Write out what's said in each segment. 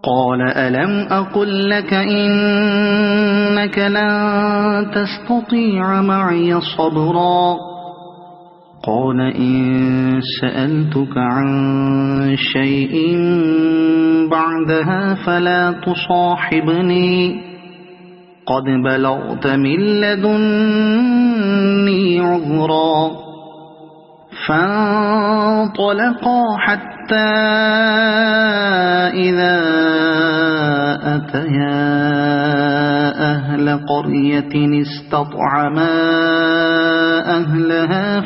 قال ألم أقل لك إنك لن تستطيع معي صبرا قال إن سألتك عن شيء بعدها فلا تصاحبني قد بلغت من لدني عذرا فانطلقا حتى إذا أتيا أهل قرية استطعما أهلها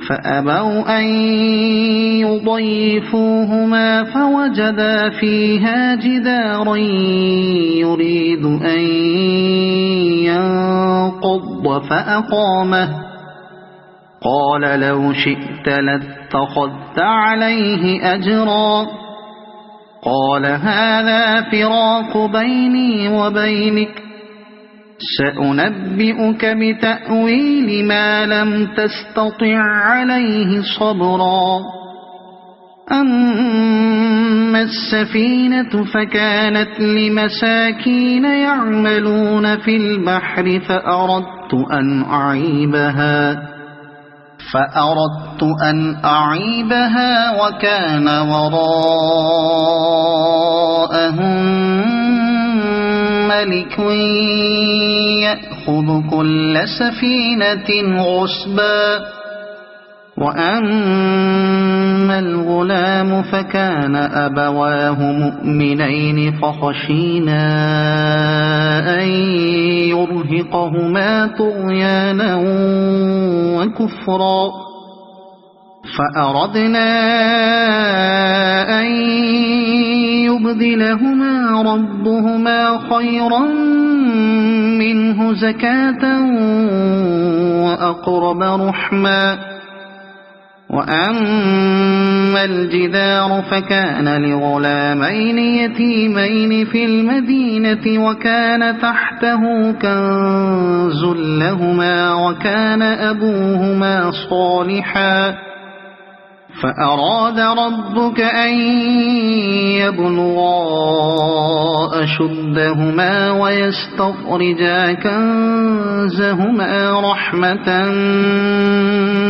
فأبوا أن يضيفوهما فوجدا فيها جدارا يريد أن ينقض فأقامه قال لو شئت لاتخذت عليه أجرا قال هذا فراق بيني وبينك سأنبئك بتأويل ما لم تستطع عليه صبرا أما السفينة فكانت لمساكين يعملون في البحر فأردت أن أعيبها وكان وراءهم ملك يأخذ كل سفينة غصبا وأما الغلام فكان أبواه مؤمنين فخشينا أن يرهقهما طغيانا وكفرا فأردنا أن يبدلهما ربهما خيرا منه زكاة وأقرب رحما وأما الجدار فكان لغلامين يتيمين في المدينة وكان تحته كنز لهما وكان أبوهما صالحا فأراد ربك أن يبلغا أشدهما ويستخرجا كنزهما رحمة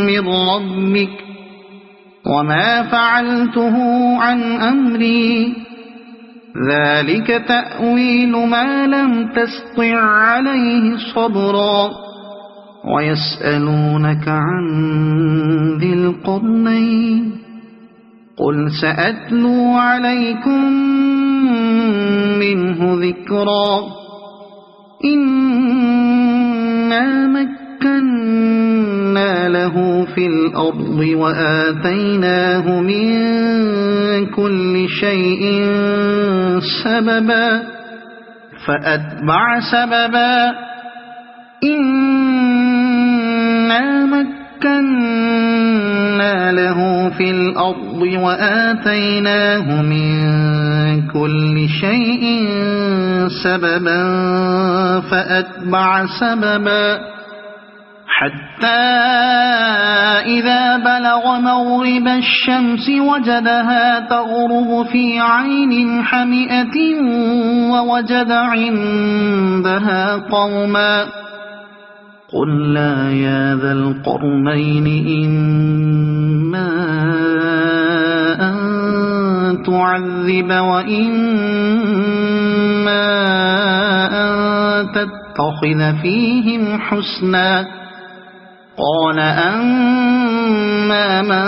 من ربك وما فعلته عن أمري ذلك تأويل ما لم تسطع عليه صبرا ويسألونك عن ذي القرنين قل سأتلو عليكم منه ذكرا إنا مكنا له في الأرض وآتيناه من كل شيء سببا فأتبع سببا إنا مكنا له في الأرض وآتيناه من كل شيء سببا فأتبع سببا حتى إذا بلغ مغرب الشمس وجدها تغرب في عين حمئة ووجد عندها قوما قلنا يا ذا القرنين إما أن تعذب وإما أن تتخذ فيهم حسنا قال أما من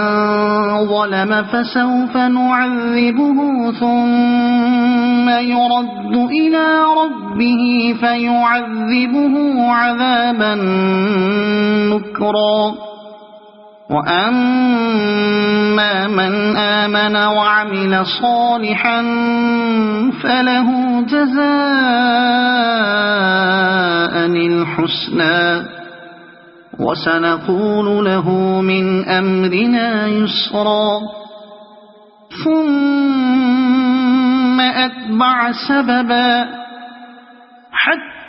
ظلم فسوف نعذبه ثم يرد إلى ربه فيعذبه عذابا نكرا وأما من آمن وعمل صالحا فله جزاء الحسنى وسنقول له من أمرنا يسرا ثم أتبع سببا حتى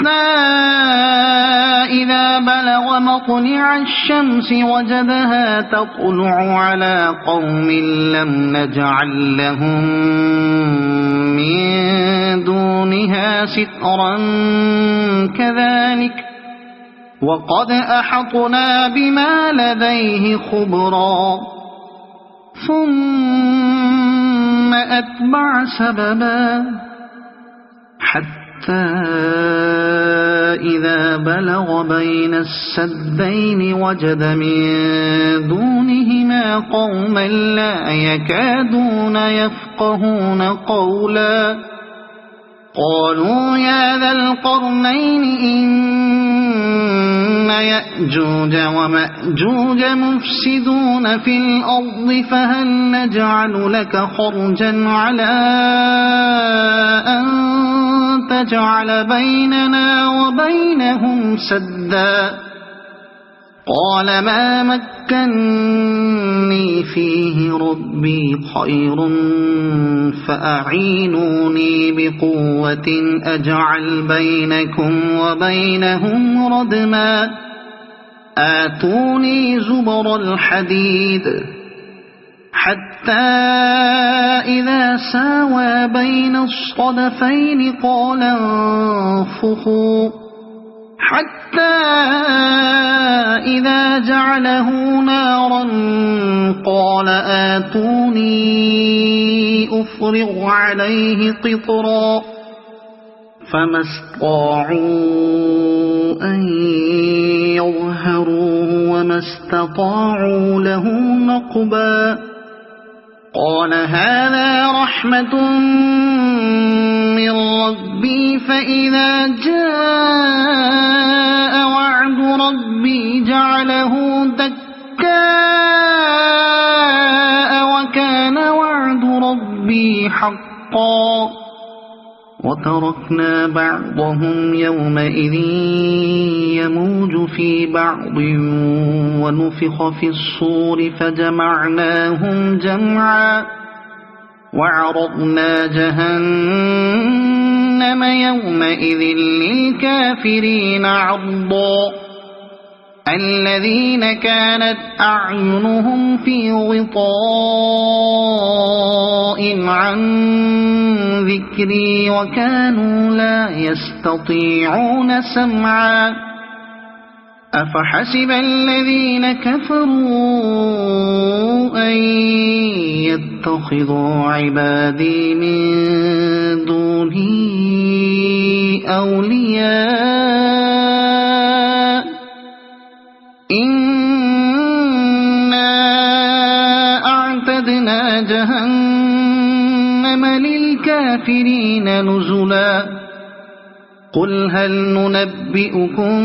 إذا بلغ مطلع الشمس وجدها تطلع على قوم لم نجعل لهم من دونها سترا كذلك وقد أحطنا بما لديه خبرا ثم أتبع سببا حتى إذا بلغ بين السدين وجد من دونهما قوما لا يكادون يفقهون قولا قالوا يا ذا القرنين إن يأجوج ومأجوج مفسدون في الأرض فهل نجعل لك خرجا على أن تجعل بيننا وبينهم سدا قال ما مكني فيه ربي خير فأعينوني بقوة أجعل بينكم وبينهم ردما آتوني زبر الحديد حتى إذا ساوى بين الصدفين قال انفخوا حتى إذا جعله نارا قال آتوني أفرغ عليه قطرا فما استطاعوا أن يظهروه وما استطاعوا له نقبا قال هذا رحمة من ربي فإذا جاء وعد ربي جعله دكاء وكان وعد ربي حقا وتركنا بعضهم يومئذ يموج في بعض ونفخ في الصور فجمعناهم جمعا وعرضنا جهنم يومئذ للكافرين عرضا الذين كانت أعينهم في غطاء عن ذكري وكانوا لا يستطيعون سمعا أفحسب الذين كفروا أن يتخذوا عبادي من دوني أولياء إنا أعتدنا جهنم للكافرين نزلا قل هل ننبئكم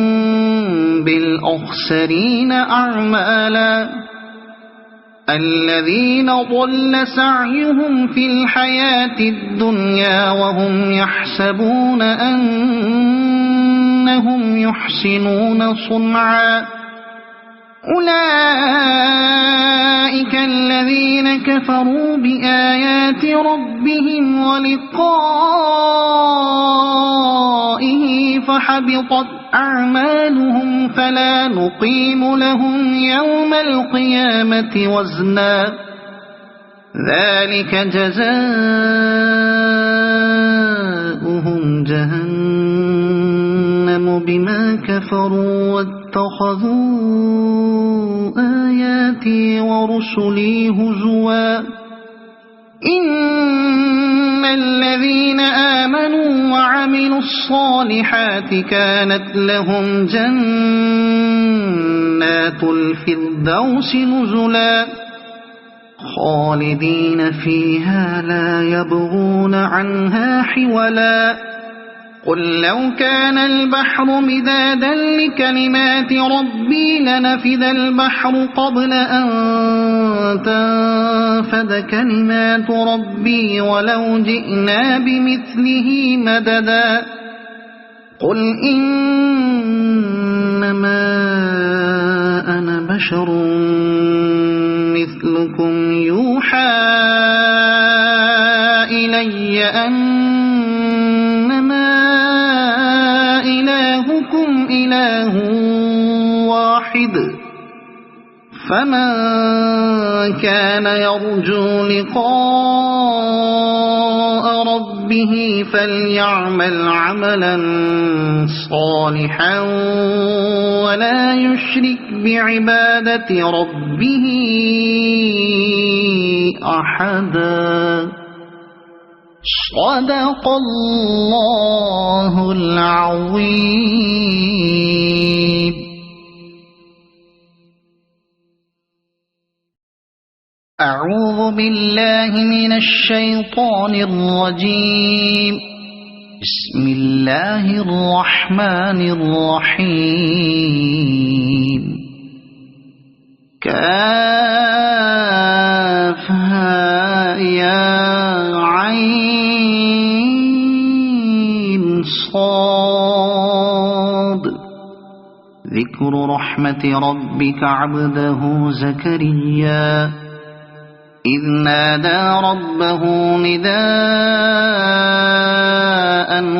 بالأخسرين أعمالا الذين ضل سعيهم في الحياة الدنيا وهم يحسبون أنهم يحسنون صنعا أولئك الذين كفروا بآيات ربهم ولقائه فحبطت أعمالهم فلا نقيم لهم يوم القيامة وزنا ذلك جزاؤهم جهنم بما كفروا واتخذوا آياتي ورسلي هزوا إن الذين آمنوا وعملوا الصالحات كانت لهم جنات الفردوس نزلا خالدين فيها لا يبغون عنها حولا قل لو كان البحر مدادا لكلمات ربي لنفد البحر قبل أن تنفد كلمات ربي ولو جئنا بمثله مددا قل إنما أنا بشر مثلكم يوحى إلي أنما فمن كان يرجو لقاء ربه فليعمل عملا صالحا ولا يشرك بعبادة ربه أحدا. صدق الله العظيم. أعوذ بالله من الشيطان الرجيم. بسم الله الرحمن الرحيم. كافها يا عين صاد. ذكر رحمة ربك عبده زكريا إذ نادى ربه نداء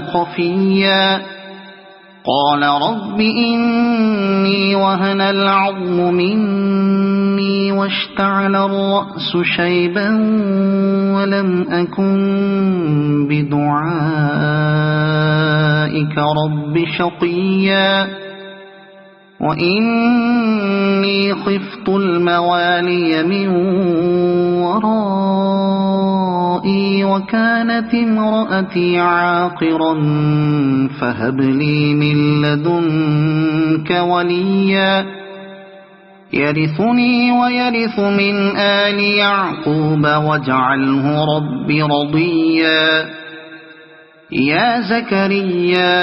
خفيا قال رب إني وهن العظم مني واشتعل الرأس شيبا ولم أكن بدعائك رب شقيا وإني خفت الموالي من ورائي وكانت امرأتي عاقرا فهب لي من لدنك وليا يرثني ويرث من آل يعقوب واجعله رب رضيا. يا زكريا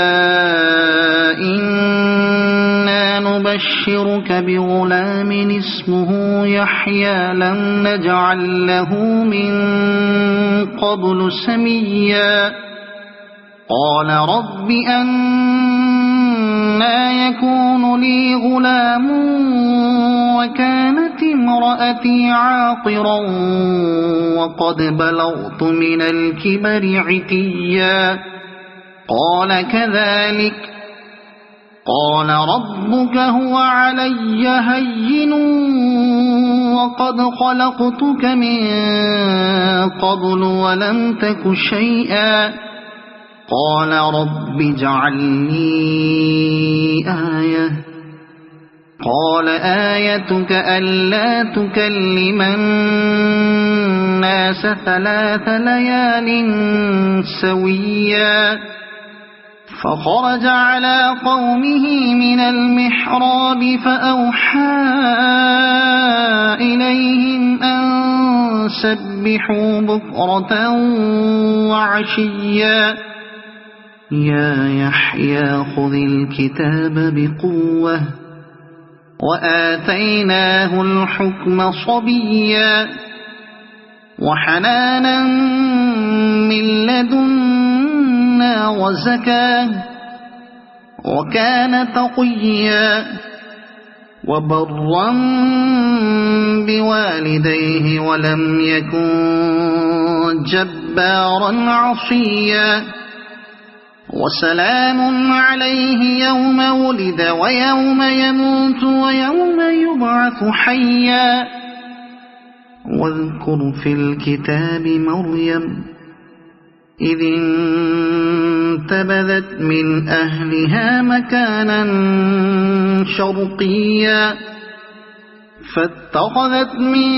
إنا نبشرك بغلام اسمه يحيى لم نجعل له من قبل سميا قال رب أنى يكون لي غلام وكانت امرأتي عاقرا وقد بلغت من الكبر عتيا قال كذلك قال ربك هو علي هين وقد خلقتك من قبل ولم تك شيئا قال رب اجعل لي آية قال آيتك ألا تكلم الناس 3 ليال سويا فخرج على قومه من المحراب فأوحى إليهم أن سبحوا بكرة وعشيا يا يحيى خذ الكتاب بقوة وآتيناه الحكم صبيا وحنانا من لدنا وزكاة وكان تقيا وبرا بوالديه ولم يكن جبارا عصيا وسلام عليه يوم ولد ويوم يموت ويوم يبعث حيا واذكر في الكتاب مريم إذ انتبذت من أهلها مكانا شرقيا فاتخذت من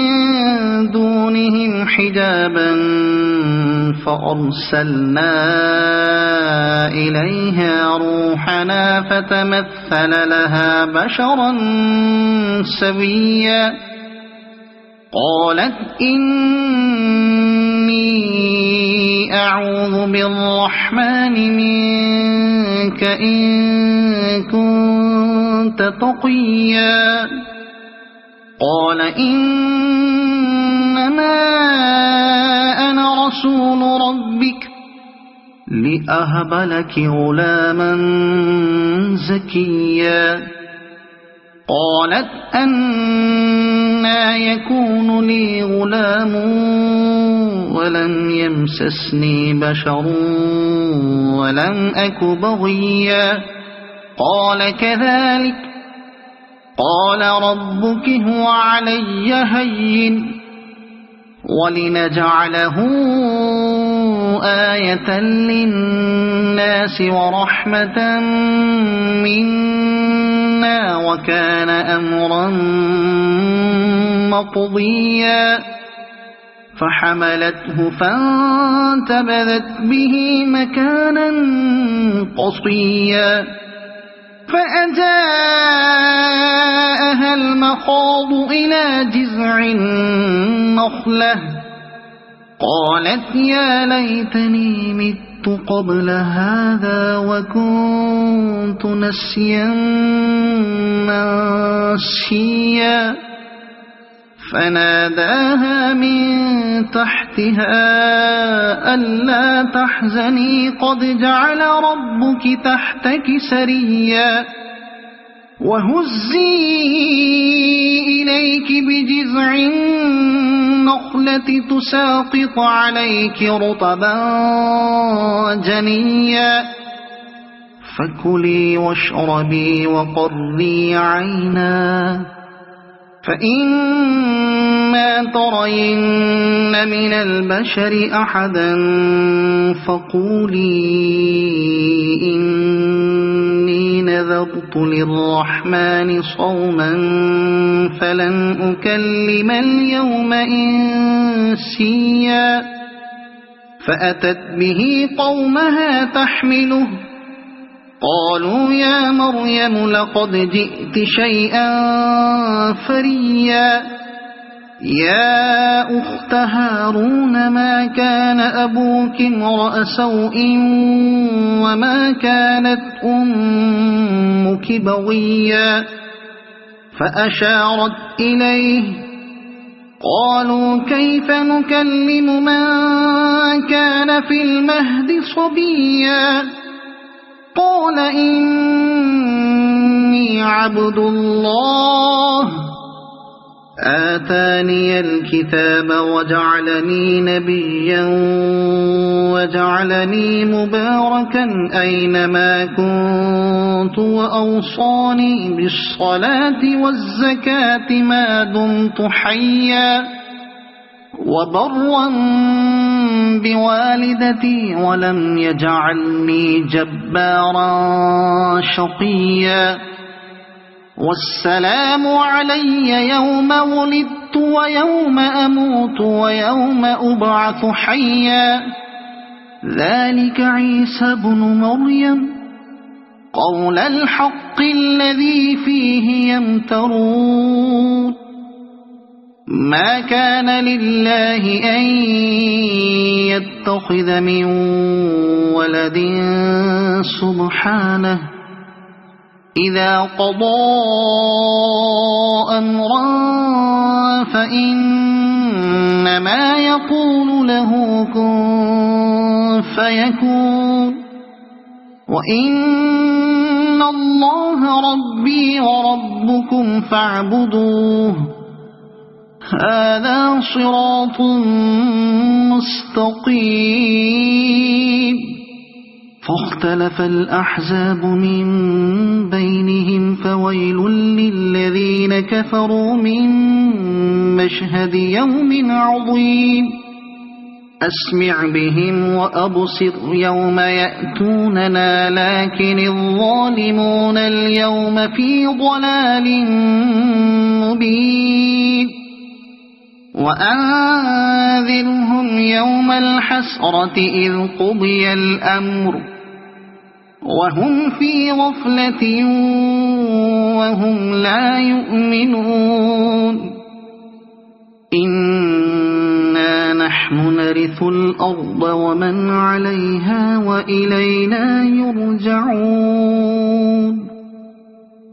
دونهم حجابا فأرسلنا إليها روحنا فتمثل لها بشرا سويا قالت إني أعوذ بالرحمن منك إن كنت تقيا قال إنما أنا رسول ربك لأهب لك غلاما زكيا قالت أنى يكون لي غلام ولم يمسسني بشر ولم أك بغيا قال كذلك قال ربك هو علي هين ولنجعله آية للناس ورحمة منا وكان أمرا مقضيا فحملته فانتبذت به مكانا قصيا فأجاءها المخاض إلى جذع النخلة قالت يا ليتني مت قبل هذا وكنت نسيا منسيا فناداها من تحتها ألا تحزني قد جعل ربك تحتك سريا وهزي إليك بجذع النخلة تساقط عليك رطبا جنيا فكلي واشربي وقري عينا فإما ترين من البشر أحدا فقولي إني نذرت للرحمن صوما فلن أكلم اليوم إنسيا فأتت به قومها تحمله قالوا يا مريم لقد جئت شيئا فريا يا أخت هارون ما كان أبوك امرأ سوء وما كانت أمك بغيا فأشارت إليه قالوا كيف نكلم من كان في المهد صبيا قال إني عبد الله آتاني الكتاب وجعلني نبيا وجعلني مباركا أينما كنت وأوصاني بالصلاة والزكاة ما دمت حيا وبرا بوالدتي ولم يجعلني جبارا شقيا والسلام علي يوم ولدت ويوم أموت ويوم أبعث حيا ذلك عيسى بن مريم قول الحق الذي فيه يمترون ما كان لله أن يتخذ من ولد سبحانه إذا قضى أمرا فإنما يقول له كن فيكون وإن الله ربي وربكم فاعبدوه هذا صراط مستقيم فاختلف الأحزاب من بينهم فويل للذين كفروا من مشهد يوم عظيم أسمع بهم وأبصر يوم يأتوننا لكن الظالمون اليوم في ضلال مبين وأنذرهم يوم الحسرة إذ قضي الأمر وهم في غفلة وهم لا يؤمنون إنا نحن نرث الأرض ومن عليها وإلينا يرجعون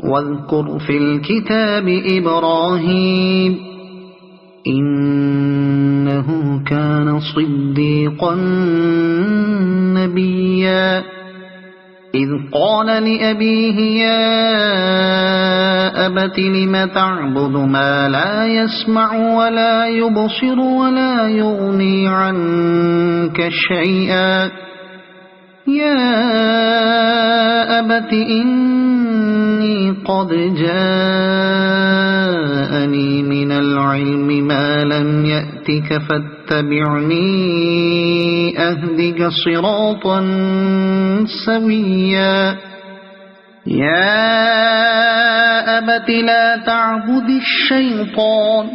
واذكر في الكتاب إبراهيم إنه كان صديقا نبيا إذ قال لأبيه يا أبت لم تعبد ما لا يسمع ولا يبصر ولا يغني عنك شيئا يا أبت إني قد جاءني من العلم ما لم يأتك فاتبعني أهدك صراطا سويا يا أبت لا تعبد الشيطان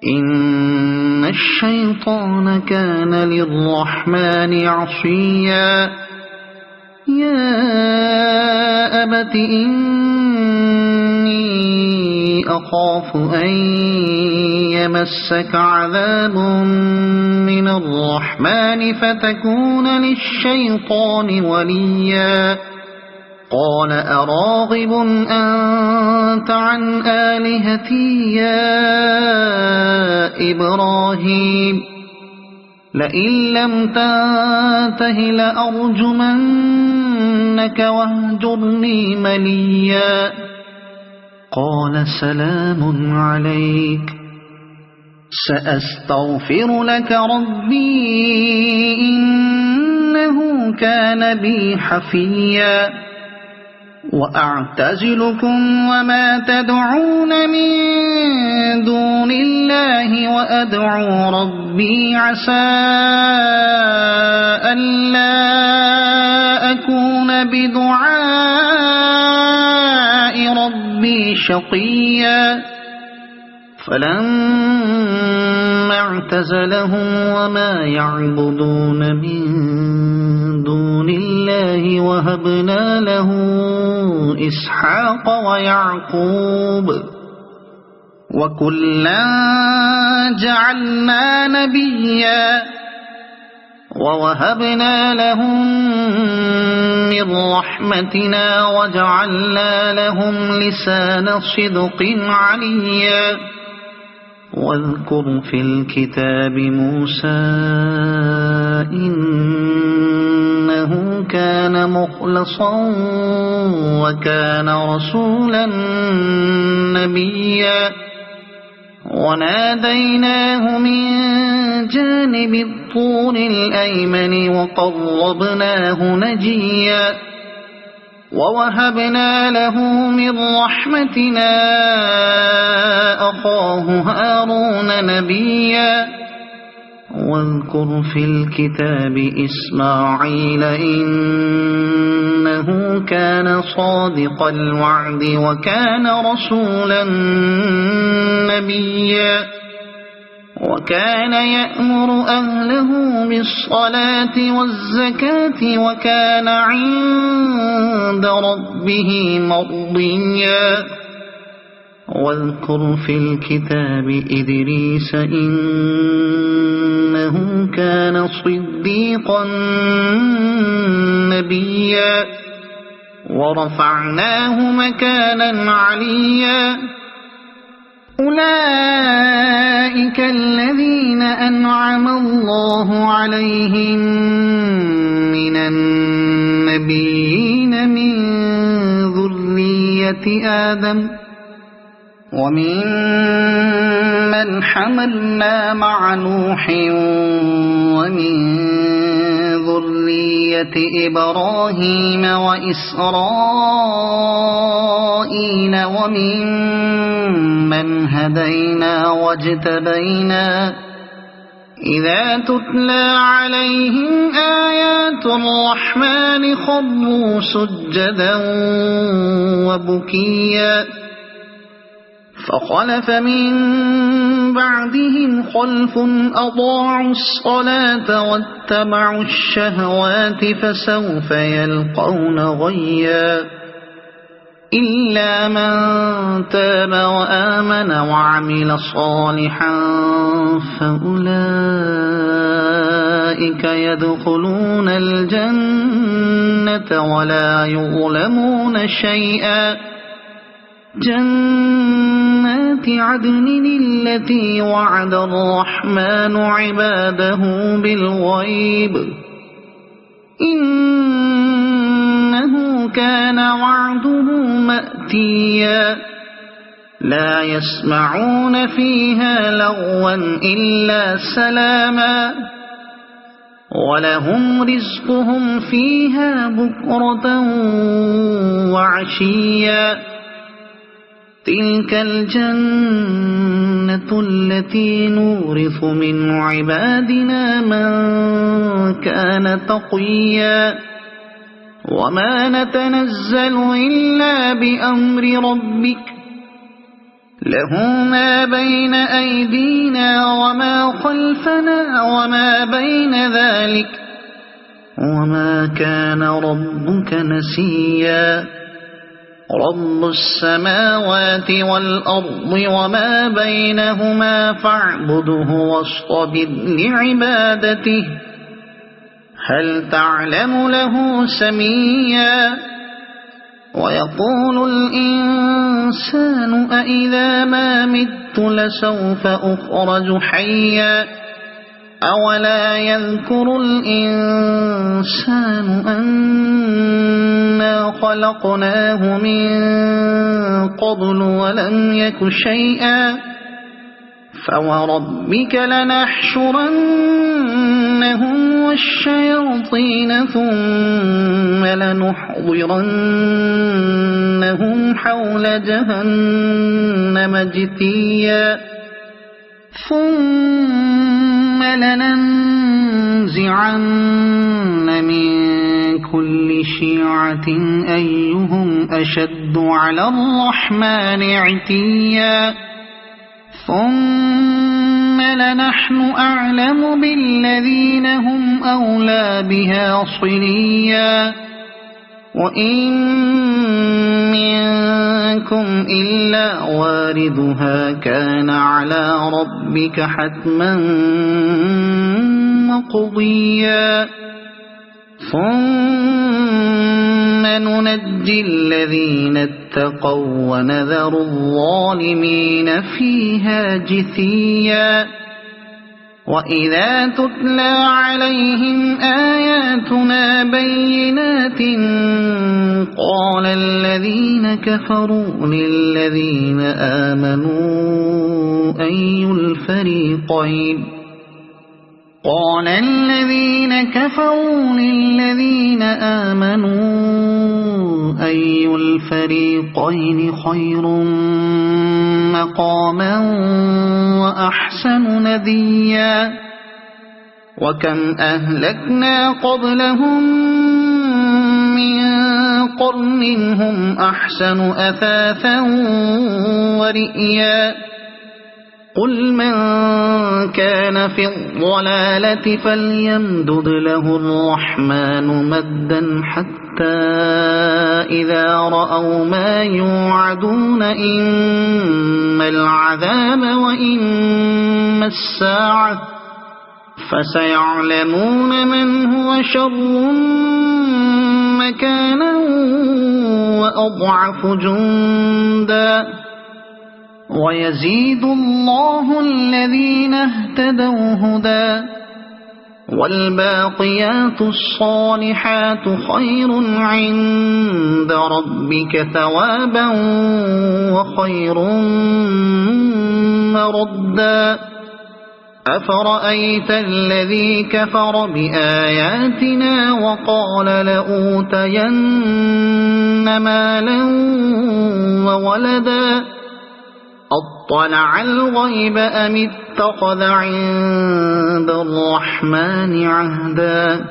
إن الشيطان كان للرحمن عصيا يا أبت إني أخاف أن يمسك عذاب من الرحمن فتكون للشيطان وليا قال أراغب أنت عن آلهتي يا إبراهيم لئن لم تنته لأرجمنك واهجرني مليا قال سلام عليك سأستغفر لك ربي إنه كان بي حفيا وأعتزلكم وما تدعون من دون الله وأدعو ربي عسى ألا أكون بدعاء ربي شقيا فلما اعتزلهم وما يعبدون من دون الله وهبنا له إسحاق ويعقوب وكلا جعلنا نبيا ووهبنا لهم من رحمتنا وجعلنا لهم لسان صدق عليا واذكر في الكتاب موسى إنه كان مخلصا وكان رسولا نبيا وناديناه من جانب الطور الأيمن وقربناه نجيا ووهبنا له من رحمتنا أخاه هارون نبيا واذكر في الكتاب إسماعيل إنه كان صادق الوعد وكان رسولا نبيا وكان يأمر أهله بالصلاة والزكاة وكان عند ربه مرضيا واذكر في الكتاب إدريس إنه كان صديقا نبيا ورفعناه مكانا عليا أولئك الذين أنعم الله عليهم من النبيين من ذرية آدم ومن من حملنا مع نوح ومن ذرية إبراهيم وإسرائيل ومن من هدينا واجتبينا إذا تتلى عليهم آيات الرحمن خروا سجدا وبكيا فخلف من بعدهم خلف أضاعوا الصلاة واتبعوا الشهوات فسوف يلقون غيا إلا من تاب وآمن وعمل صالحا فأولئك يدخلون الجنة ولا يظلمون شيئا جنات عدن التي وعد الرحمن عباده بالغيب إنه كان وعده مأتيا لا يسمعون فيها لغوا إلا سلاما ولهم رزقهم فيها بكرة وعشيا تلك الجنة التي نورث من عبادنا من كان تقيا وما نتنزل إلا بأمر ربك له ما بين أيدينا وما خلفنا وما بين ذلك وما كان ربك نسيا رب السماوات والأرض وما بينهما فاعبده واصطبر لعبادته هل تعلم له سميا ويقول الإنسان أإذا ما مت لسوف أخرج حيا أولا يذكر الإنسان أنا خلقناه من قبل ولم يك شيئا فوربك لنحشرنهم والشياطين ثم لنحضرنهم حول جهنم جثيا ثم لننزعن من كل شيعة أيهم أشد على الرحمن عتيا ثم لنحن أعلم بالذين هم أولى بها صليا وإن منكم إلا واردها كان على ربك حتما مقضيا ثم ننجي الذين اتقوا ونذر الظالمين فيها جثيا وإذا تتلى عليهم آياتنا بينات قال الذين كفروا للذين آمنوا أي الفريقين خير مقاما وأحسن نديا وكم أهلكنا قبلهم من قرن هم أحسن أثاثا ورئيا قل من كان في الضلالة فليمدد له الرحمن مدا حتى إذا رأوا ما يوعدون إما العذاب وإما الساعة فسيعلمون من هو شر مكانا وأضعف جندا ويزيد الله الذين اهتدوا هدى والباقيات الصالحات خير عند ربك ثوابا وخير مردا أفرأيت الذي كفر بآياتنا وقال لأوتين مالا وولدا أطلع الغيب أم اتخذ عند الرحمن عهدا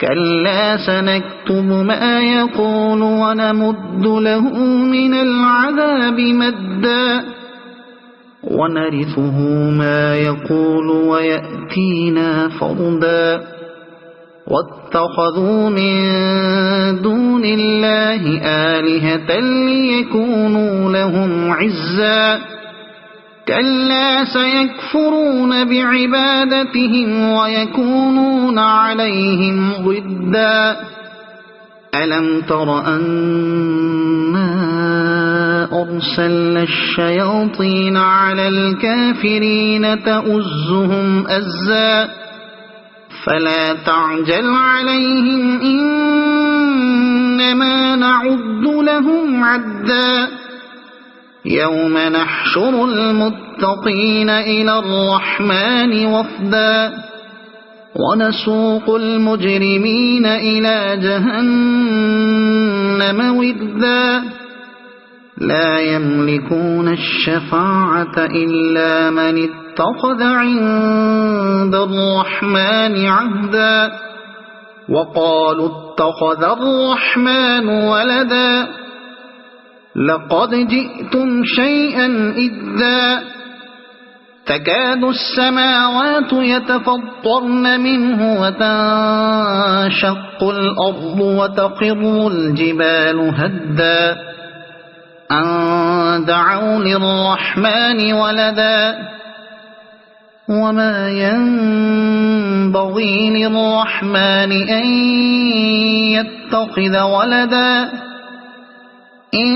كلا سنكتب ما يقول ونمد له من العذاب مدا ونرثه ما يقول ويأتينا فردا واتخذوا من دون الله آلهة ليكونوا لهم عزا كلا سيكفرون بعبادتهم ويكونون عليهم ضدا ألم تر أنا أرسلنا الشياطين على الكافرين تؤزهم أزا فلا تعجل عليهم إنما نعد لهم عدا يوم نحشر المتقين إلى الرحمن وفدا ونسوق المجرمين إلى جهنم وردا لا يملكون الشفاعة إلا من اتخذ عند الرحمن عهدا وقالوا اتخذ الرحمن ولدا لقد جئتم شيئا إدا تكاد السماوات يتفطرن منه وتنشق الأرض وتخر الجبال هدا أن دعوا للرحمن ولدا وما ينبغي للرحمن أن يتخذ ولدا إن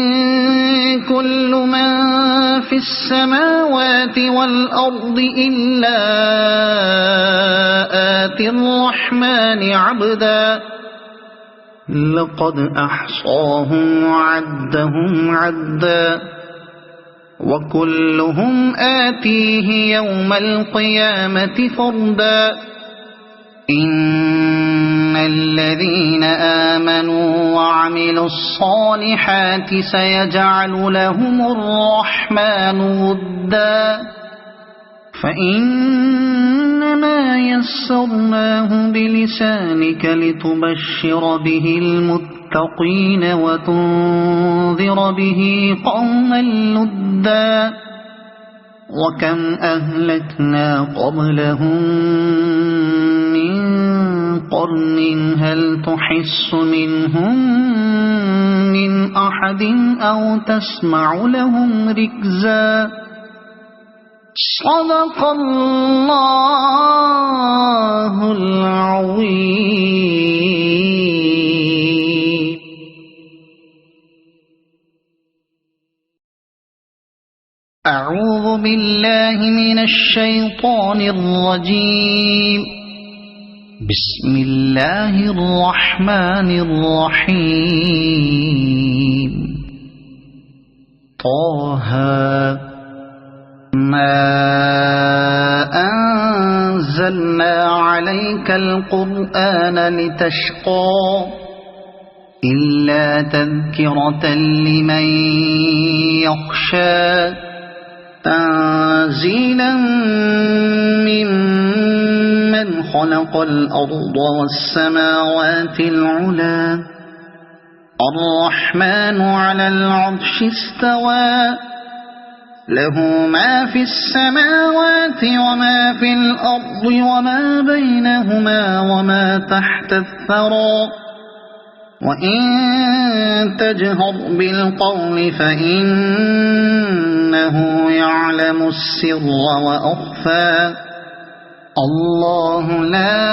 كل من في السماوات والأرض إلا آتي الرحمن عبدا لقد أحصاهم وعدهم عدا وكلهم آتيه يوم القيامة فردا إن الذين آمنوا وعملوا الصالحات سيجعل لهم الرحمن ودا فإنما يسرناه بلسانك لتبشر به المتقين وتنذر به قوما لدا وكم أهلكنا قبلهم من قرن هل تحس منهم من أحد أو تسمع لهم ركزا صدق الله العظيم. أعوذ بالله من الشيطان الرجيم. بسم الله الرحمن الرحيم. طه ما أنزلنا عليك القرآن لتشقى إلا تذكرة لمن يخشى تنزيلا ممن خلق الأرض والسماوات العلى الرحمن على العرش استوى له ما في السماوات وما في الأرض وما بينهما وما تحت الثرى وإن تجهر بالقول فإنه يعلم السر وأخفى الله لا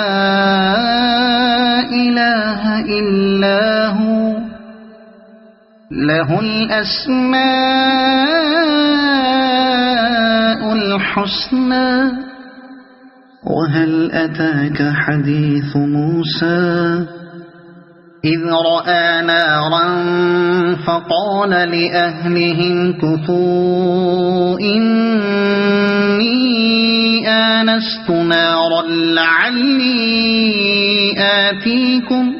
إله إلا هو له الأسماء الحسنى وهل أتاك حديث موسى إذ رأى نارا فقال لأهلهم كثوا إني آنست نارا لعلي آتيكم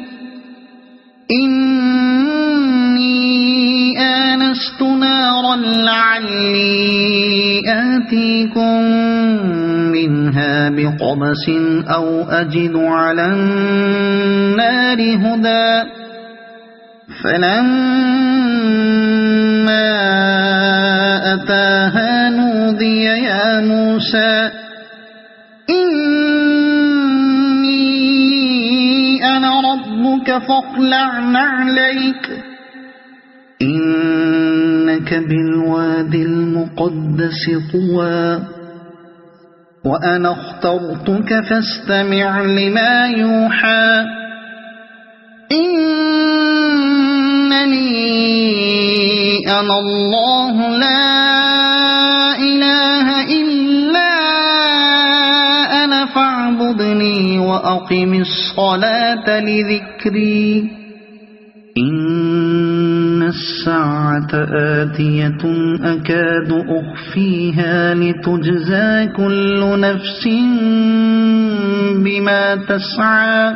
منها بقبس أو أجد على النار هدى فلما أتاها نودي يا موسى إني أنا ربك فاخلع نعليك إنك بالوادي المقدس طوى وأنا اخترتك فاستمع لما يوحى إنني أنا الله لا إله إلا أنا فاعبدني وأقم الصلاة لذكري إن الساعة آتية أكاد أخفيها لتجزى كل نفس بما تسعى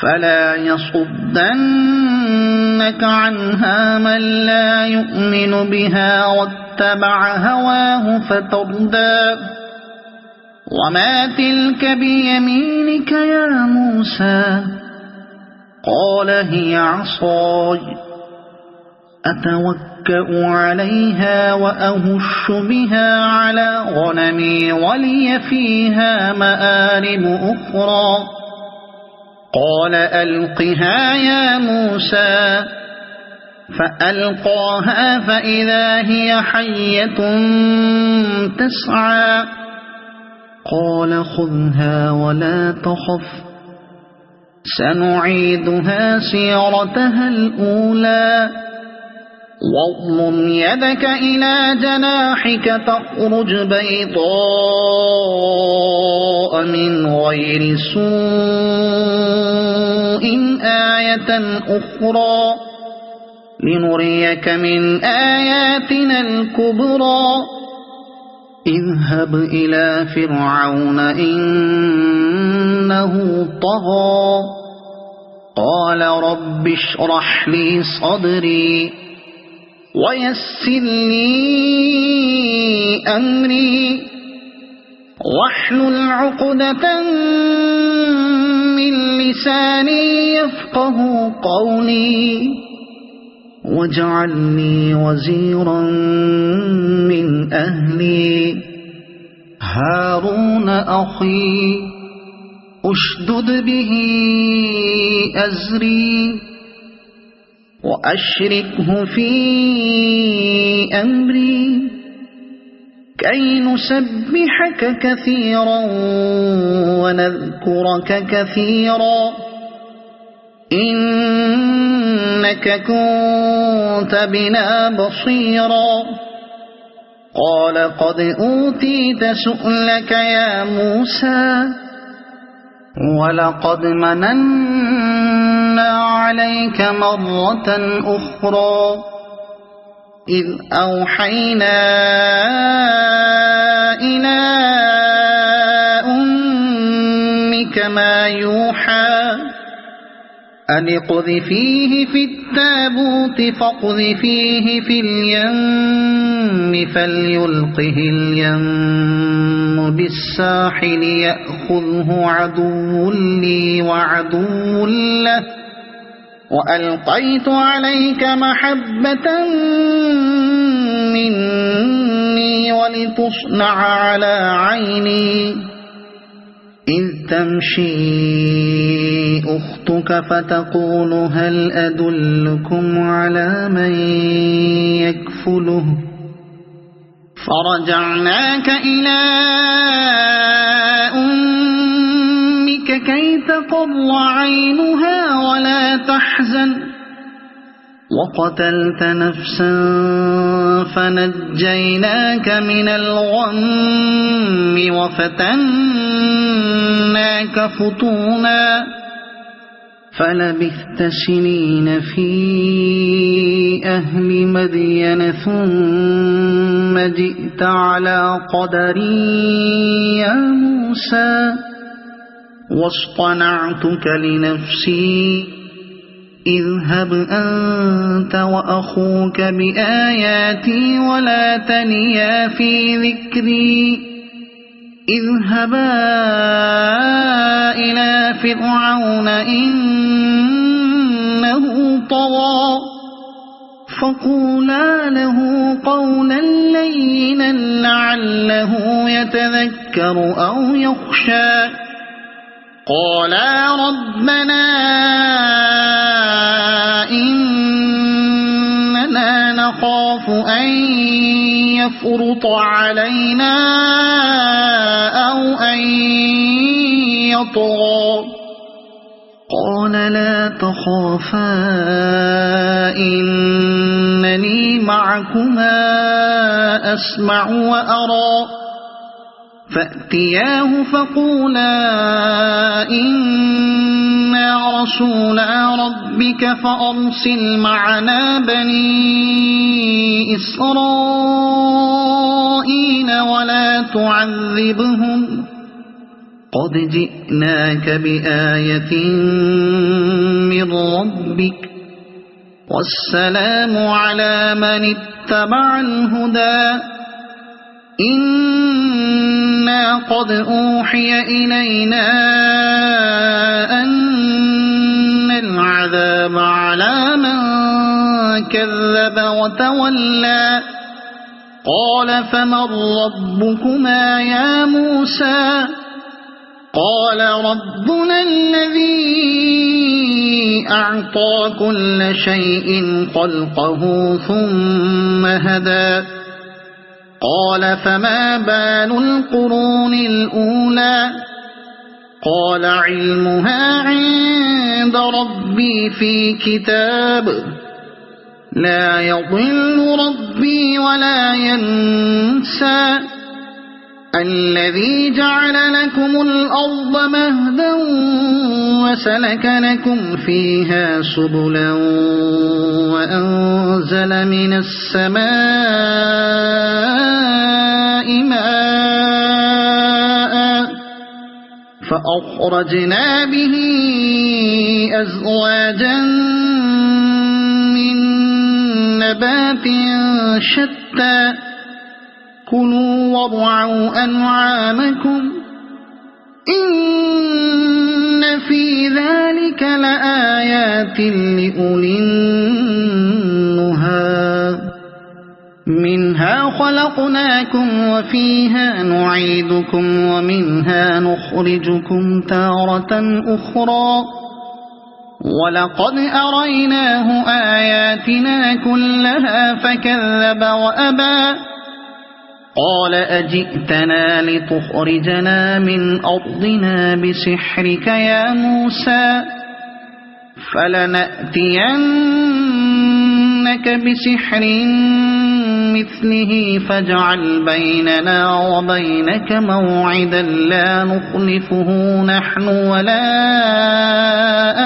فلا يصدنك عنها من لا يؤمن بها واتبع هواه فتردى وما تلك بيمينك يا موسى قال هي عصاي أتوكأ عليها وأهش بها على غنمي ولي فيها مآرب أخرى قال ألقها يا موسى فألقاها فإذا هي حية تسعى قال خذها ولا تخف سنعيدها سيرتها الأولى واضمم يدك إلى جناحك تخرج بيضاء من غير سوء آية أخرى لنريك من آياتنا الكبرى اذهب إلى فرعون إنه طغى قال رب اشرح لي صدري ويسر لي أمري واحلل عقدة من لساني يفقه قولي واجعل لي وزيرا من أهلي هارون أخي أشدد به أزري وأشركه في أمري كي نسبحك كثيرا ونذكرك كثيرا إنك كنت بنا بصيرا قال قد أوتيت سؤلك يا موسى ولقد مننا عليك مرة أخرى إذ أوحينا إلى أمك ما يوحى أن اقذفيه في التابوت فاقذفيه في اليم فليلقه اليم بالساحل يأخذه عدو لي وعدو له وألقيت عليك محبة مني ولتصنع على عيني إذ تمشي أختك فتقول هل أدلكم على من يكفله فرجعناك إلى أمك كي تقر عينها ولا تحزن وقتلت نفسا فنجيناك من الغم وفتناك فتونا فلبثت سنين في أهل مدين ثم جئت على قدري يا موسى واصطنعتك لنفسي اذهب أنت وأخوك بآياتي ولا تنيا في ذكري اذهبا إلى فرعون إنه طغى فقولا له قولا لينا لعله يتذكر أو يخشى قالا ربنا إننا نخاف أن يفرط علينا أو أن يطغى قال لا تخافا إنني معكما أسمع وأرى فأتياه فقولا إنا رسولا ربك فأرسل معنا بني إسرائيل ولا تعذبهم قد جئناك بآية من ربك والسلام على من اتبع الهدى إنا قد أوحي إلينا أن العذاب على من كذب وتولى قال فمن ربكما يا موسى قال ربنا الذي أعطى كل شيء خلقه ثم هدى قال فما بال القرون الأولى قال علمها عند ربي في كتاب لا يضل ربي ولا ينسى الذي جعل لكم الأرض مهدا وسلك لكم فيها سبلا وأنزل من السماء ماء فأخرجنا به أزواجا من نبات شتى كلوا وارعوا أنعامكم إن في ذلك لآيات لأولي النهى منها خلقناكم وفيها نعيدكم ومنها نخرجكم تارة أخرى ولقد أريناه آياتنا كلها فكذب وأبى قال أجئتنا لتخرجنا من أرضنا بسحرك يا موسى فلنأتينك بسحر مثله فاجعل بيننا وبينك موعدا لا نخلفه نحن ولا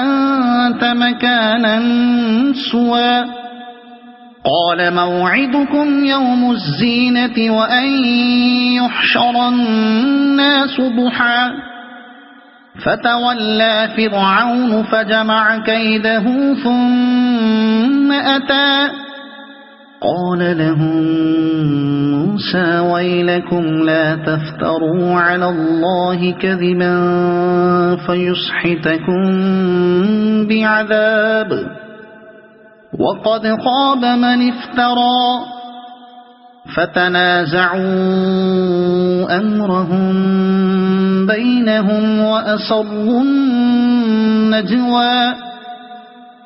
أنت مكانا سوى قال موعدكم يوم الزينة وأن يحشر الناس ضحى فتولى فرعون فجمع كيده ثم أتى قال لهم موسى ويلكم لا تفتروا على الله كذبا فيسحتكم بعذاب وقد خاب من افترى فتنازعوا أمرهم بينهم وأسروا النجوى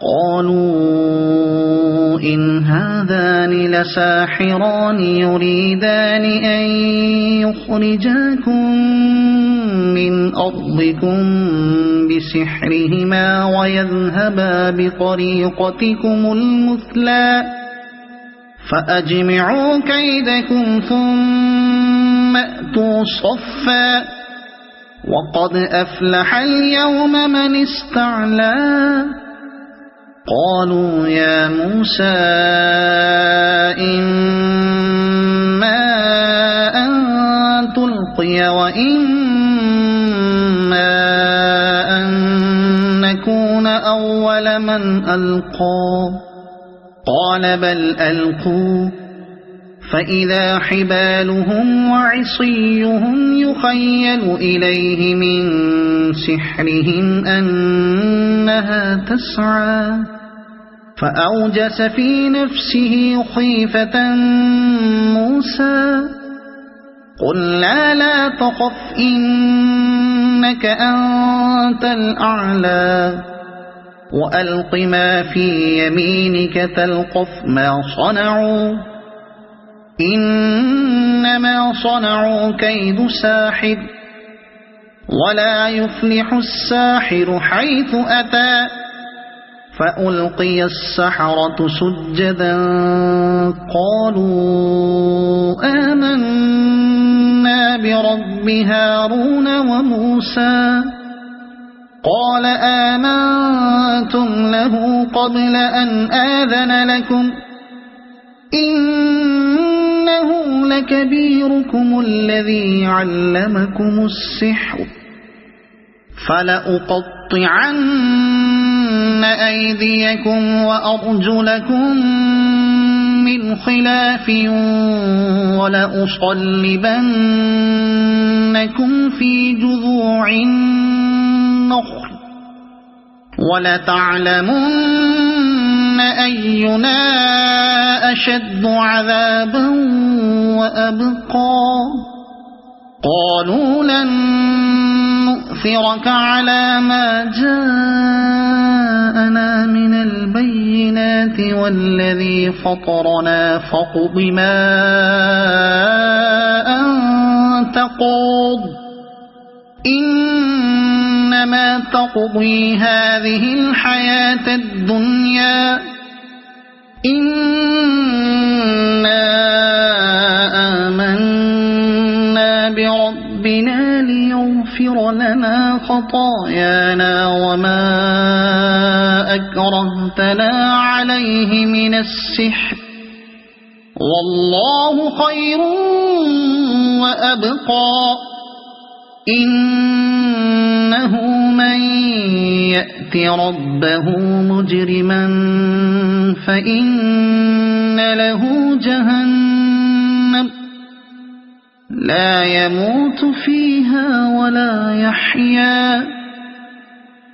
قالوا إن هذان لساحران يريدان أن يخرجاكم من أرضكم بسحرهما ويذهبا بطريقتكم المثلى فأجمعوا كيدكم ثم أتوا صفا وقد أفلح اليوم من استعلى قالوا يا موسى إما أن تلقي وإما أن نكون أول من ألقى قال بل ألقوا فإذا حبالهم وعصيهم يخيل إليه من سحرهم أنها تسعى فأوجس في نفسه خيفة موسى قلنا لا تخف إنك أنت الأعلى وألق ما في يمينك تلقف ما صنعوا إنما صنعوا كيد ساحر ولا يفلح الساحر حيث أتى فألقي السحرة سجدا قالوا آمنا برب هارون وموسى قال آمنتم له قبل أن آذن لكم إنه لكبيركم الذي علمكم السحر فلأقطعن أيديكم وأرجلكم من خلاف ولأصلبنكم في جذوع النخل ولتعلمن أينا أشد عذابا وأبقى قالوا لن نؤثرك على ما جاءنا من البينات والذي فطرنا فاقض ما أنت قاض إنما تقضي هذه الحياة الدنيا إنا آمنا بربنا ليغفر لنا خطايانا وما أكرهتنا عليه من السحر والله خير وأبقى إنه من يأت ربه مجرما فإن له جهنم لا يموت فيها ولا يحيا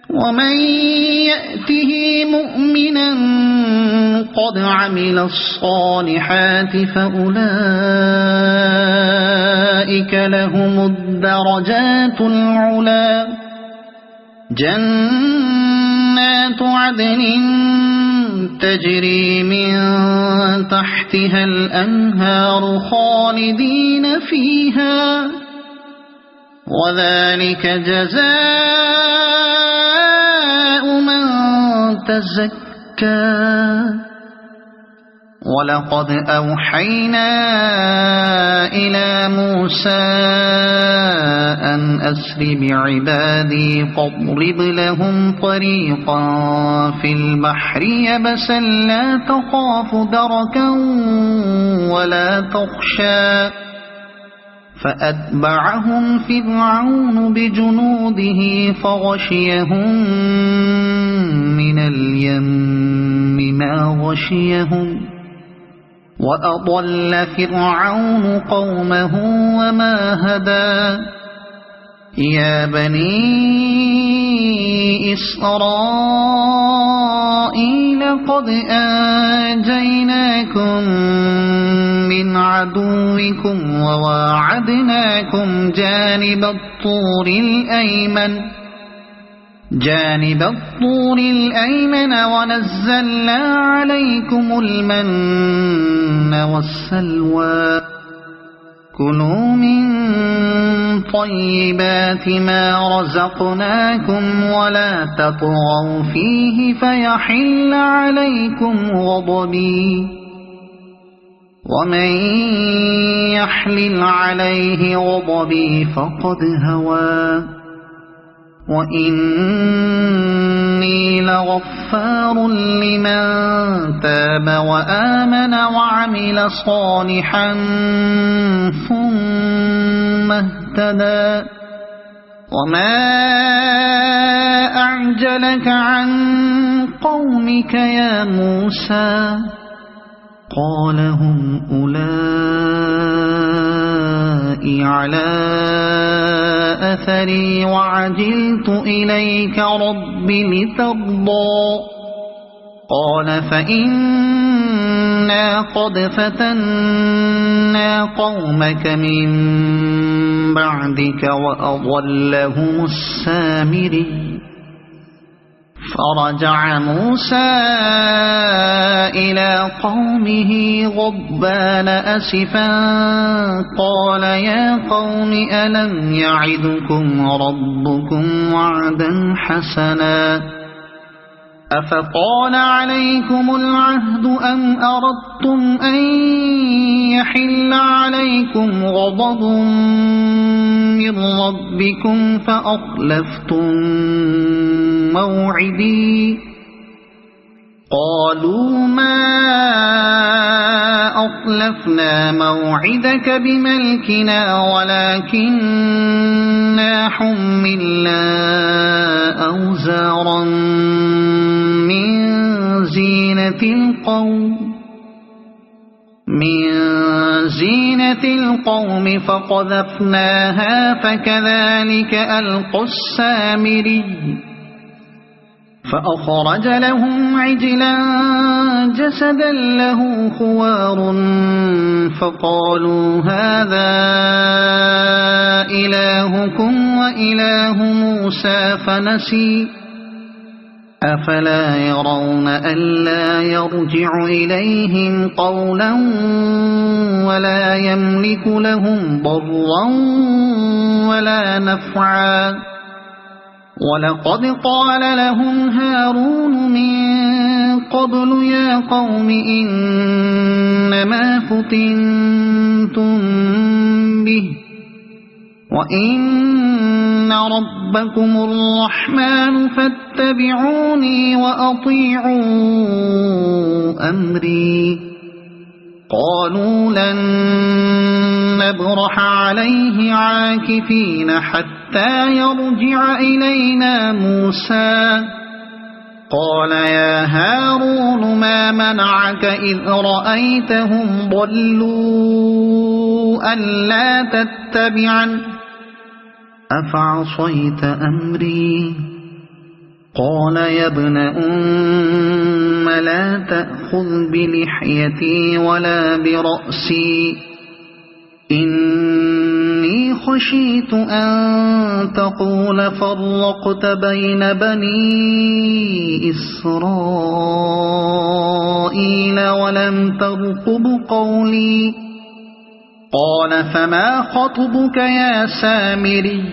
ومن يأته مؤمنا قد عمل الصالحات فأولئك لهم الدرجات العلا جنات عدن تجري من تحتها الأنهار خالدين فيها وذلك جزاء من تزكى ولقد أوحينا إلى موسى أن أسر بعبادي فاضرب لهم طريقا في البحر يبسا لا تخاف دركا ولا تخشى فأتبعهم فرعون بجنوده فغشيهم من اليم ما غشيهم وأضل فرعون قومه وما هدى يا بني إسرائيل قد أنجيناكم من عدوكم وواعدناكم جانب الطور الأيمن ونزلنا عليكم المن والسلوى كلوا من طيبات ما رزقناكم ولا تطغوا فيه فيحل عليكم غضبي ومن يحلل عليه غضبي فقد هوى وإني لغفار لمن تاب وآمن وعمل صالحا ثم اهتدى وما أعجلك عن قومك يا موسى قال هم أولئك على أثري وعجلت إليك رب لترضى قال فإنا قد فتنا قومك من بعدك وأضلهم السامري فرجع موسى إلى قومه غضبان أسفا قال يا قوم ألم يعدكم ربكم وعدا حسنا أفطال عليكم العهد أم أردتم أن يحل عليكم غضب من ربكم فأخلفتم موعدي قالوا ما أخلفنا موعدك بملكنا ولكننا حملنا أوزارا من زينة القوم فقذفناها فكذلك ألقى السامري فأخرج لهم عجلا جسدا له خوار فقالوا هذا إلهكم وإله موسى فنسي أفلا يرون ألا يرجع إليهم قولا ولا يملك لهم ضرا ولا نفعا ولقد قال لهم هارون من قبل يا قوم إنما فتنتم به وإن ربكم الرحمن فاتبعوني وأطيعوا أمري قالوا لن نبرح عليه عاكفين حتى يرجع إلينا موسى قال يا هارون ما منعك إذ رأيتهم ضلوا ألا تتبعن أفعصيت أمري قال يا ابن أم لا تأخذ بلحيتي ولا برأسي إني خشيت أن تقول فرقت بين بني إسرائيل ولم ترقب قولي قال فما خطبك يا سامري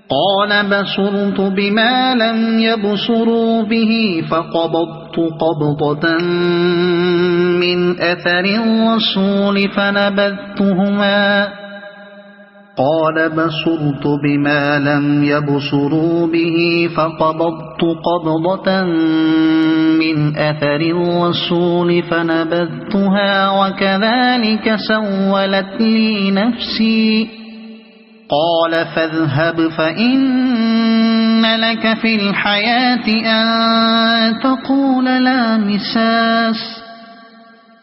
قال بصرت بما لم يبصروا به فقبضت قبضة من أثر الرسول فنبذتهما قال بصرت بما لم يبصروا به فقبضت قبضة من أثر الرسول فنبذتها وكذلك سولت لي نفسي قال فاذهب فإن لك في الحياة أن تقول لا مساس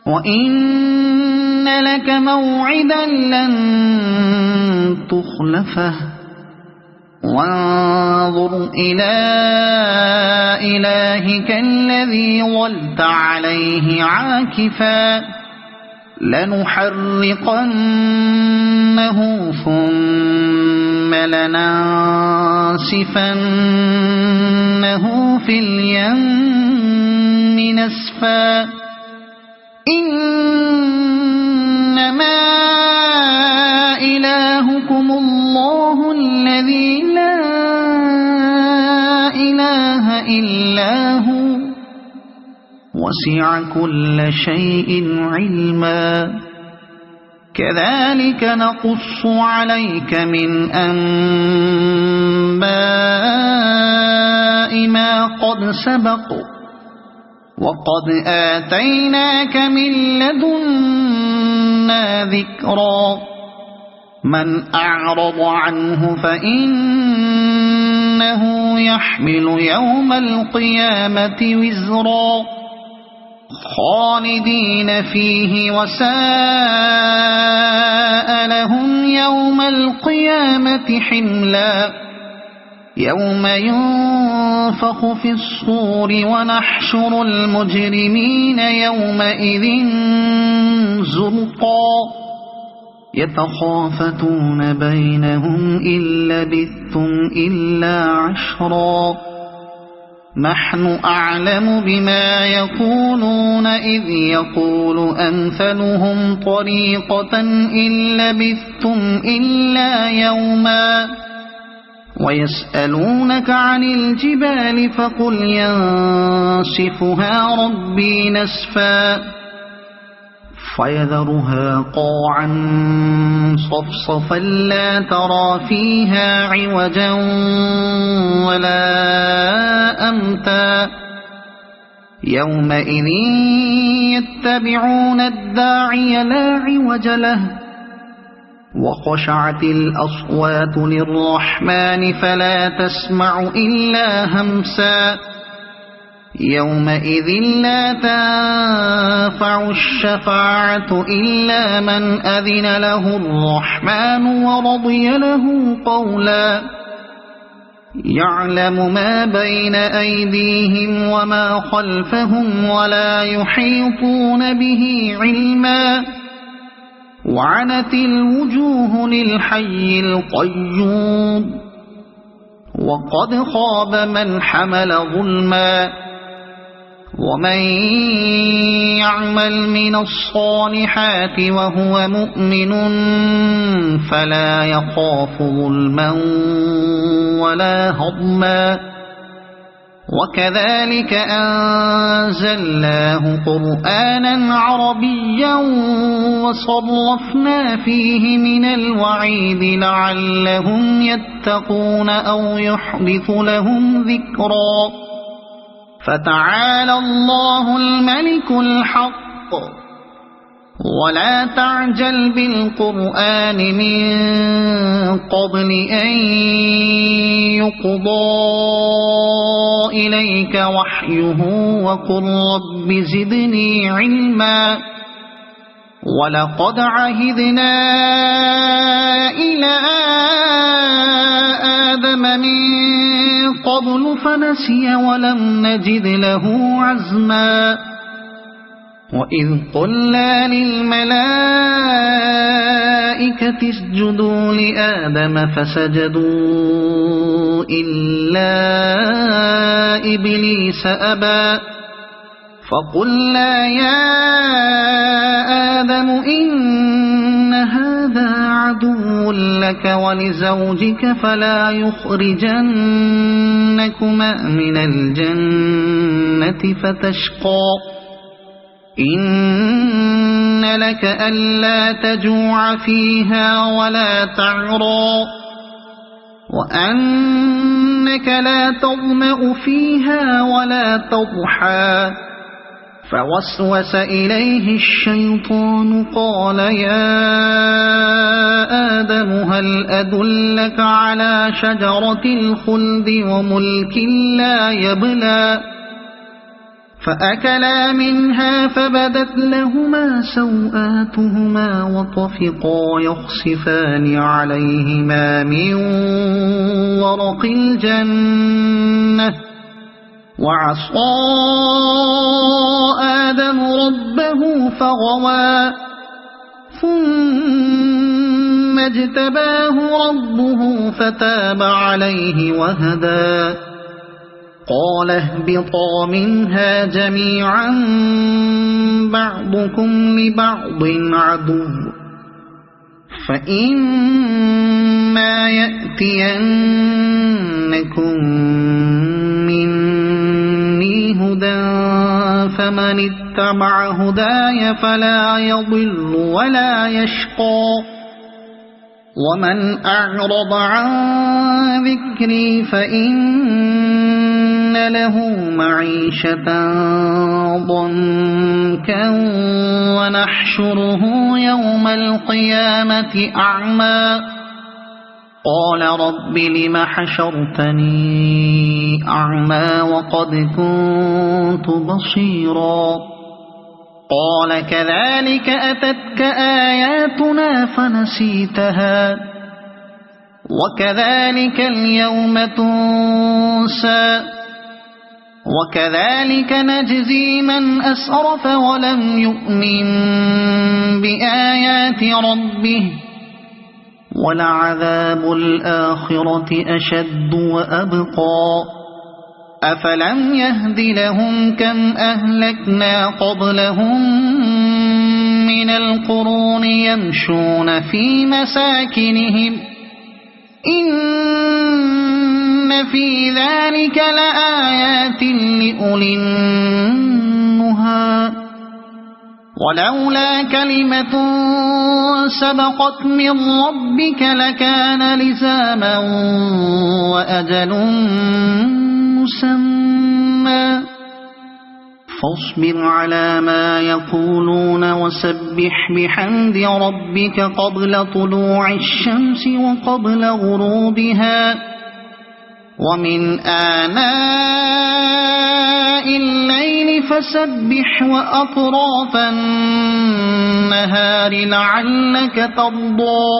وإن لك موعدا لن تخلفه وانظر إلى إلهك الذي ظلت عليه عاكفا لنحرقنه ثم لننسفنه في اليم نسفا إنما إلهكم الله الذي لا إله إلا هو وسع كل شيء علما كذلك نقص عليك من أنباء ما قد سبق وقد آتيناك من لدنا ذكرا من أعرض عنه فإنه يحمل يوم القيامة وزرا خالدين فيه وساء لهم يوم القيامة حملا يوم ينفخ في الصور ونحشر المجرمين يومئذ زرقا يتخافتون بينهم إن لبثتم إلا عشرا نحن أعلم بما يقولون إذ يقول أمثلهم طريقة إن لبثتم إلا يوما ويسألونك عن الجبال فقل ينسفها ربي نسفا فيذرها قاعا صفصفا لا ترى فيها عوجا ولا أمتا يومئذ يتبعون الداعي لا عوج له وخشعت الأصوات للرحمن فلا تسمع إلا همسا يومئذ لا تنفع الشفاعة إلا من أذن له الرحمن ورضي له قولا يعلم ما بين أيديهم وما خلفهم ولا يحيطون به علما وعنت الوجوه للحي القيوم وقد خاب من حمل ظلما ومن يعمل من الصالحات وهو مؤمن فلا يخاف ظلما ولا هضما وكذلك أنزلناه قرآنا عربيا وصرفنا فيه من الوعيد لعلهم يتقون أو يحدث لهم ذكرا فتعالى الله الملك الحق ولا تعجل بالقرآن من قبل أن يقضى إليك وحيه وقل رب زدني علما ولقد عهدنا إلى آدم من قبل فنسي ولم نجد له عزما وإذ قلنا للملائكة اسجدوا لآدم فسجدوا إلا إبليس أبى فقلنا يا آدم إن هذا عدو لك ولزوجك فلا يخرجنكما من الجنة فتشقى إن لك ألا تجوع فيها ولا تعرى وأنك لا تظمأ فيها ولا تضحى فوسوس إليه الشيطان قال يا آدم هل أدلك على شجرة الخلد وملك لا يبلى فأكلا منها فبدت لهما سوآتهما وطفقا يخصفان عليهما من ورق الجنة وعصى آدم ربه فغوى ثم اجتباه ربه فتاب عليه وهدى قال اهبطا منها جميعا بعضكم لبعض عدو فإما يأتينكم مني هدى فمن اتبع هداي فلا يضل ولا يشقى ومن أعرض عن ذكري فإن له معيشة ضنكا ونحشره يوم القيامة أعمى قال رب لم حشرتني أعمى وقد كنت بصيرا قال كذلك أتتك آياتنا فنسيتها وكذلك اليوم تنسى وكذلك نجزي من أسرف ولم يؤمن بآيات ربه ولعذاب الآخرة أشد وأبقى أفلم يهد لهم كم أهلكنا قبلهم من القرون يمشون في مساكنهم إن في ذلك لآيات لأولي النهى ولولا كلمة سبقت من ربك لكان لزاما وأجل مسمى فاصبر على ما يقولون وسبح بحمد ربك قبل طلوع الشمس وقبل غروبها ومن آناء الليل فسبح وأطراف النهار لعلك ترضى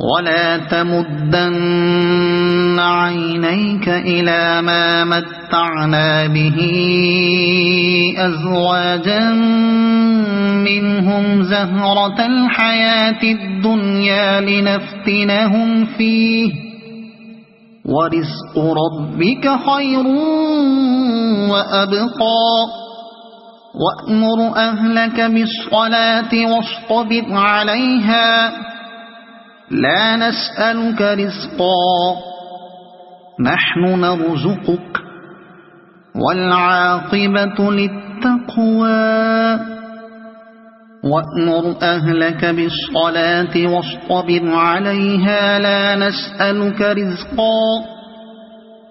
ولا تمدن عينيك إلى ما متعنا به أزواجا منهم زهرة الحياة الدنيا لنفتنهم فيه ورزق ربك خير وأبقى وأمر أهلك بالصلاة واصطبر عليها لا نسألك رزقا نحن نرزقك والعاقبة للتقوى وأمر أهلك بالصلاة واصطبر عليها لا نسألك رزقا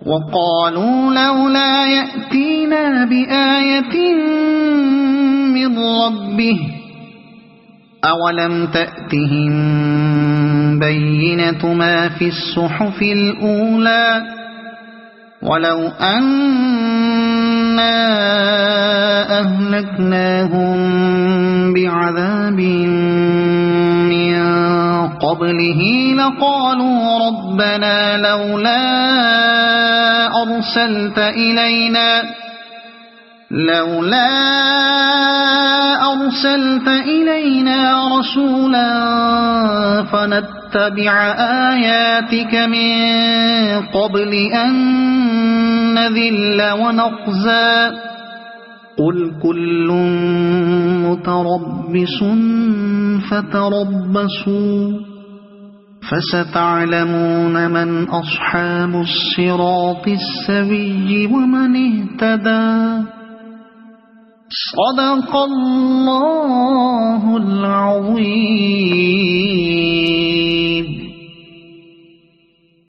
وقالوا لولا يأتينا بآية من ربه أولم تأتهم بينة ما في الصحف الأولى ولو أنا أهلكناهم بعذاب من قبله لقالوا ربنا لولا أرسلت إلينا رسولا فنتبع آياتك من قبل أن نذل ونخزى قل كل متربص فتربصوا فستعلمون من أصحاب الصراط السوي ومن اهتدى صدق الله العظيم.